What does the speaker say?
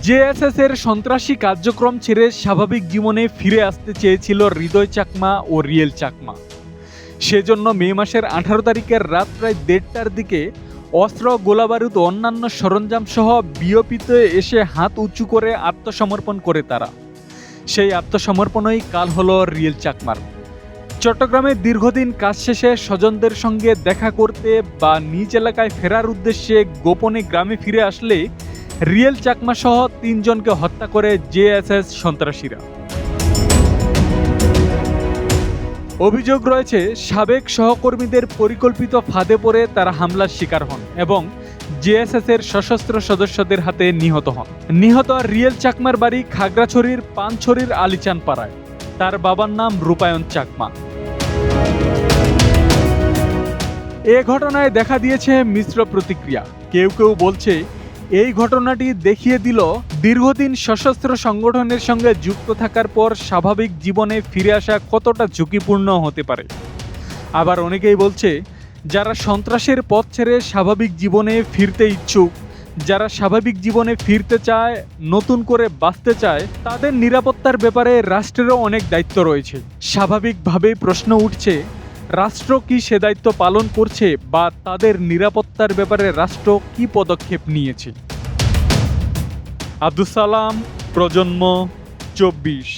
JSS এর সন্ত্রাসী কার্যক্রম ছেড়ে স্বাভাবিক জীবনে ফিরে আসতে চেয়েছিল হৃদয় চাকমা ও রিয়েল চাকমা। সেজন্য মে মাসের 18 তারিখের রাত প্রায় 1:30টার দিকে অস্ত্র, গোলাবারুদ ও অন্যান্য সরঞ্জাম সহ বিওপিতে এসে হাত উঁচু করে আত্মসমর্পণ করে তারা। সেই আত্মসমর্পণই কাল হলো রিয়েল চাকমার। চট্টগ্রামে দীর্ঘদিন কাজ শেষে স্বজনদের সঙ্গে দেখা করতে বা নিজ এলাকায় ফেরার উদ্দেশ্যে গোপনে গ্রামে ফিরে আসলে রিয়েল চাকমা সহ 3 জনকে হত্যা করে জেএসএস সন্ত্রাসীরা। অভিযোগ রয়েছে সাবেক সহকর্মীদের পরিকল্পিত ফাঁদে পড়ে তারা হামলার শিকার হন এবং জেএসএস এর সশস্ত্র সদস্যদের হাতে নিহত হন। নিহত রিয়েল চাকমার বাড়ি খাগড়াছড়ির পানছড়ির আলিচান পাড়ায়। তার বাবার নাম রূপায়ণ চাকমা। এ ঘটনায় দেখা দিয়েছে মিশ্র প্রতিক্রিয়া। কেউ কেউ বলছে এই ঘটনাটি দেখিয়ে দিল দীর্ঘদিন সশস্ত্র সংগঠনের সঙ্গে যুক্ত থাকার পর স্বাভাবিক জীবনে ফিরে আসা কতটা ঝুঁকিপূর্ণ হতে পারে। আবার অনেকেই বলছে যারা সন্ত্রাসের পথ ছেড়ে স্বাভাবিক জীবনে ফিরতে ইচ্ছুক, যারা স্বাভাবিক জীবনে ফিরতে চায়, নতুন করে বাঁচতে চায়, তাদের নিরাপত্তার ব্যাপারে রাষ্ট্রেরও অনেক দায়িত্ব রয়েছে। স্বাভাবিকভাবেই প্রশ্ন উঠছে, রাষ্ট্র কি সে দায়িত্ব পালন করছে বা তাদের নিরাপত্তার ব্যাপারে রাষ্ট্র কি পদক্ষেপ নিয়েছে? আব্দুস সালাম, প্রজন্ম 24।